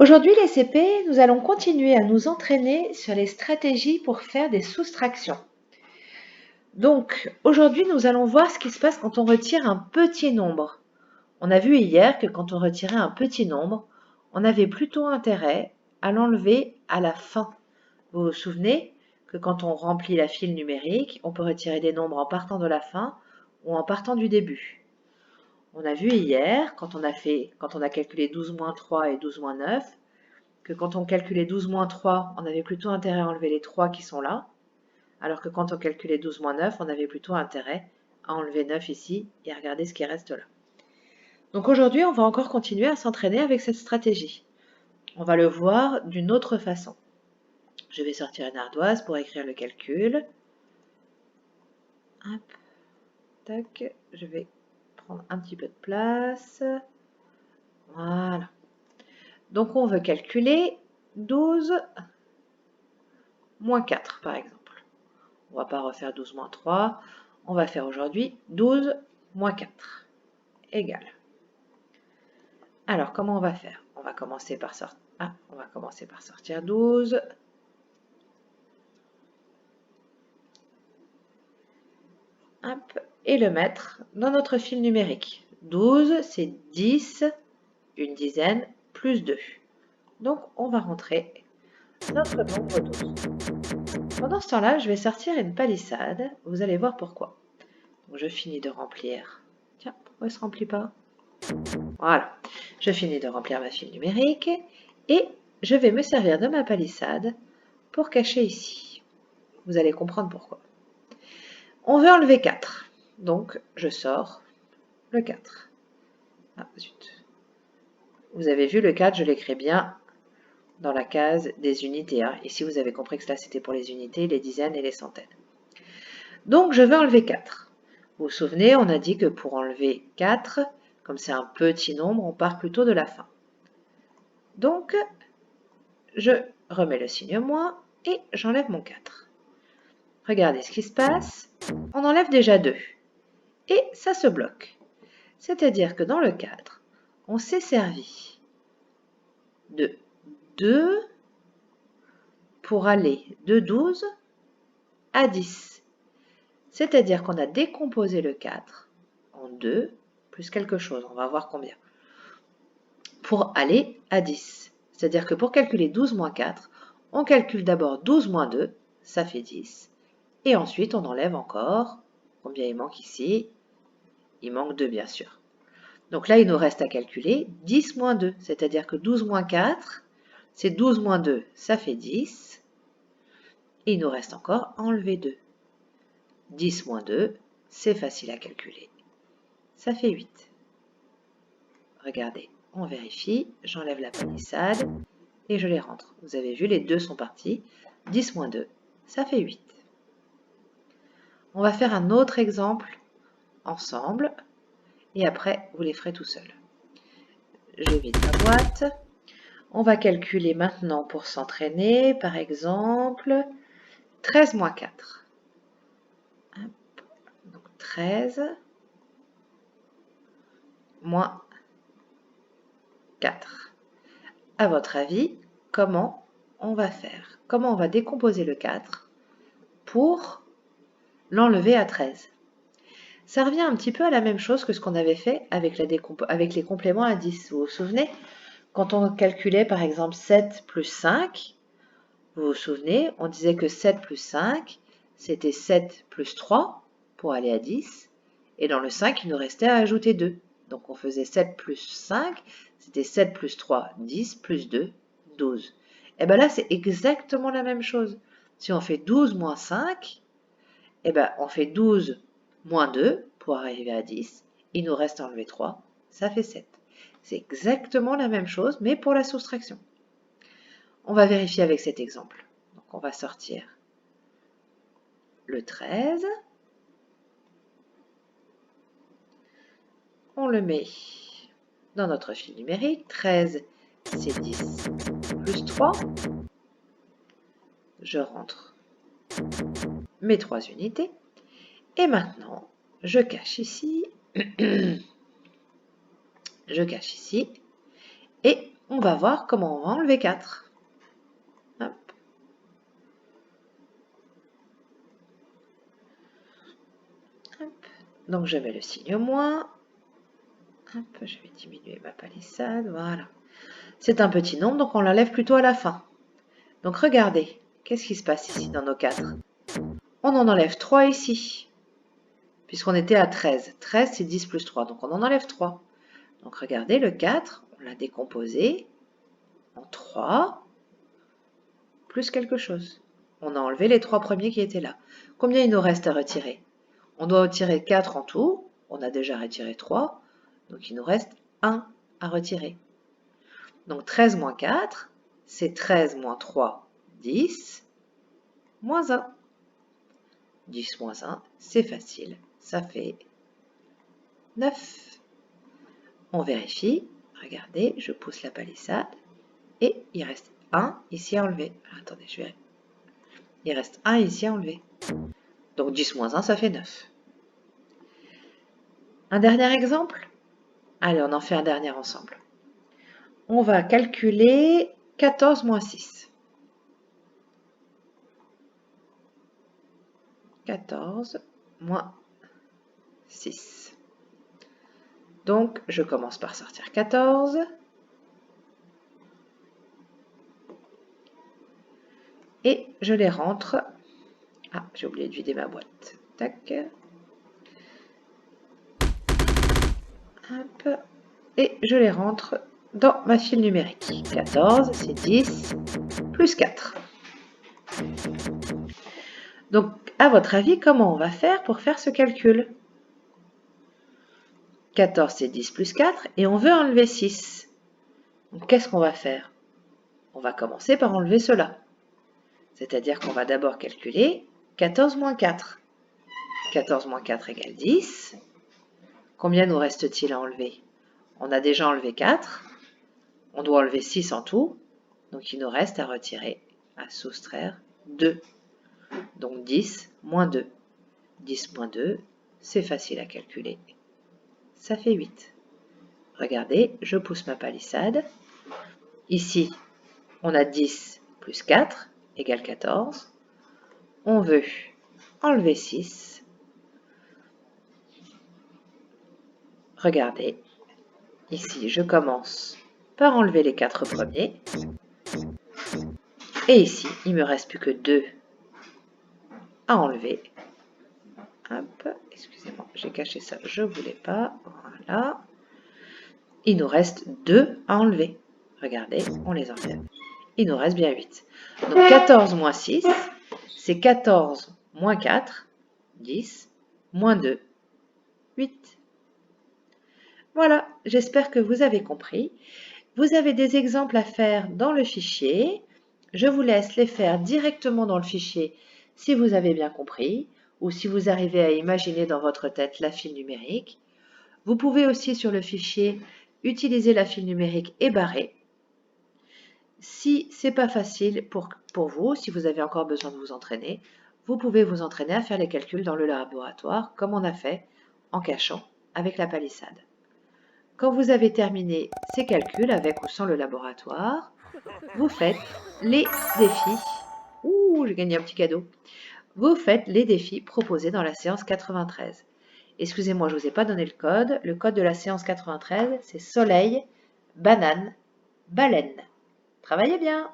Aujourd'hui les CP, nous allons continuer à nous entraîner sur les stratégies pour faire des soustractions. Donc aujourd'hui nous allons voir ce qui se passe quand on retire un petit nombre. On a vu hier que quand on retirait un petit nombre, on avait plutôt intérêt à l'enlever à la fin. Vous vous souvenez que quand on remplit la file numérique, on peut retirer des nombres en partant de la fin ou en partant du début. On a vu hier, quand on a calculé 12 moins 3 et 12 moins 9, que quand on calculait 12 moins 3, on avait plutôt intérêt à enlever les 3 qui sont là, alors que quand on calculait 12 moins 9, on avait plutôt intérêt à enlever 9 ici et à regarder ce qui reste là. Donc aujourd'hui, on va encore continuer à s'entraîner avec cette stratégie. On va le voir d'une autre façon. Je vais sortir une ardoise pour écrire le calcul. Hop, tac, je vais prendre un petit peu de place. Voilà. Donc on veut calculer 12 moins 4 par exemple. On ne va pas refaire 12 moins 3. On va faire aujourd'hui 12 moins 4 égale. Alors, comment on va faire? On va commencer par sortir 12. Hop, et le mettre dans notre fil numérique. 12, c'est 10, une dizaine, plus 2. Donc, on va rentrer notre nombre 12. Pendant ce temps-là, je vais sortir une palissade. Vous allez voir pourquoi. Donc, je finis de remplir. Tiens, pourquoi elle ne se remplit pas? Voilà. Je finis de remplir ma file numérique et je vais me servir de ma palissade pour cacher ici. Vous allez comprendre pourquoi. On veut enlever 4. Donc, je sors le 4. Ah, zut. Vous avez vu, le 4, je l'écris bien dans la case des unités. Ici, vous avez compris que cela, c'était pour les unités, les dizaines et les centaines. Donc, je veux enlever 4. Vous vous souvenez, on a dit que pour enlever 4, comme c'est un petit nombre, on part plutôt de la fin. Donc, je remets le signe moins et j'enlève mon 4. Regardez ce qui se passe. On enlève déjà 2. Et ça se bloque. C'est-à-dire que dans le 4, on s'est servi de 2 pour aller de 12 à 10. C'est-à-dire qu'on a décomposé le 4 en 2 plus quelque chose. On va voir combien. Pour aller à 10. C'est-à-dire que pour calculer 12 moins 4, on calcule d'abord 12 moins 2, ça fait 10. Et ensuite, on enlève encore, combien il manque ici? Il manque 2, bien sûr. Donc là, il nous reste à calculer 10 moins 2, c'est-à-dire que 12 moins 4, c'est 12 moins 2, ça fait 10. Et il nous reste encore à enlever 2. 10 moins 2, c'est facile à calculer. Ça fait 8. Regardez, on vérifie, j'enlève la palissade et je les rentre. Vous avez vu, les 2 sont partis. 10 moins 2, ça fait 8. On va faire un autre exemple ensemble et après, vous les ferez tout seul. Je vide ma boîte. On va calculer maintenant pour s'entraîner, par exemple, 13 moins 4. Donc 13 moins 4. À votre avis, comment on va faire? Comment on va décomposer le 4 pour l'enlever à 13? Ça revient un petit peu à la même chose que ce qu'on avait fait avec les compléments à 10. Vous vous souvenez? Quand on calculait par exemple 7 plus 5, vous vous souvenez, on disait que 7 plus 5, c'était 7 plus 3 pour aller à 10. Et dans le 5, il nous restait à ajouter 2. Donc on faisait 7 plus 5, c'était 7 plus 3, 10, plus 2, 12. Et bien là, c'est exactement la même chose. Si on fait 12 moins 5, et bien on fait 12 moins 2 pour arriver à 10. Il nous reste à enlever 3, ça fait 7. C'est exactement la même chose, mais pour la soustraction. On va vérifier avec cet exemple. Donc on va sortir le 13. On le met dans notre fil numérique. 13, c'est 10 plus 3. Je rentre mes 3 unités. Et maintenant, je cache ici. Je cache ici. Et on va voir comment on va enlever 4. Hop. Hop. Donc je mets le signe moins. Hop, je vais diminuer ma palissade, voilà. C'est un petit nombre, donc on l'enlève plutôt à la fin. Donc regardez, qu'est-ce qui se passe ici dans nos 4? On en enlève 3 ici, puisqu'on était à 13. 13, c'est 10 plus 3, donc on en enlève 3. Donc regardez, le 4, on l'a décomposé en 3 plus quelque chose. On a enlevé les 3 premiers qui étaient là. Combien il nous reste à retirer? On doit retirer 4 en tout. On a déjà retiré 3. Donc il nous reste 1 à retirer. Donc 13 moins 4, c'est 13 moins 3, 10, moins 1. 10 moins 1, c'est facile. Ça fait 9. On vérifie. Regardez, je pousse la palissade. Et il reste 1 ici à enlever. Attendez, je vais... Il reste 1 ici à enlever. Donc 10 moins 1, ça fait 9. Un dernier exemple? Allez, on en fait un dernier ensemble. On va calculer 14 moins 6. 14 moins 6. Donc, je commence par sortir 14. Et je les rentre. Ah, j'ai oublié de vider ma boîte. Tac. Hop. Et je les rentre dans ma file numérique. 14, c'est 10, plus 4. Donc, à votre avis, comment on va faire pour faire ce calcul? 14, c'est 10 plus 4, et on veut enlever 6. Donc, qu'est-ce qu'on va faire? On va commencer par enlever cela. C'est-à-dire qu'on va d'abord calculer 14 moins 4. 14 moins 4 égale 10. Combien nous reste-t-il à enlever? On a déjà enlevé 4. On doit enlever 6 en tout. Donc, il nous reste à retirer, à soustraire 2. Donc, 10 moins 2. 10 moins 2, c'est facile à calculer. Ça fait 8. Regardez, je pousse ma palissade. Ici, on a 10 plus 4 égale 14. On veut enlever 6. Regardez, ici, je commence par enlever les 4 premiers. Et ici, il ne me reste plus que 2 à enlever. Hop, excusez-moi, j'ai caché ça, je ne voulais pas. Voilà. Il nous reste 2 à enlever. Regardez, on les enlève. Il nous reste bien 8. Donc 14 moins 6, c'est 14 moins 4, 10, moins 2, 8. Voilà, j'espère que vous avez compris. Vous avez des exemples à faire dans le fichier. Je vous laisse les faire directement dans le fichier si vous avez bien compris ou si vous arrivez à imaginer dans votre tête la file numérique. Vous pouvez aussi sur le fichier utiliser la file numérique et barrer. Si ce n'est pas facile pour vous, si vous avez encore besoin de vous entraîner, vous pouvez vous entraîner à faire les calculs dans le laboratoire comme on a fait en cachant avec la palissade. Quand vous avez terminé ces calculs avec ou sans le laboratoire, vous faites les défis. Ouh, j'ai gagné un petit cadeau. Vous faites les défis proposés dans la séance 93. Excusez-moi, je ne vous ai pas donné le code. Le code de la séance 93, c'est soleil, banane, baleine. Travaillez bien!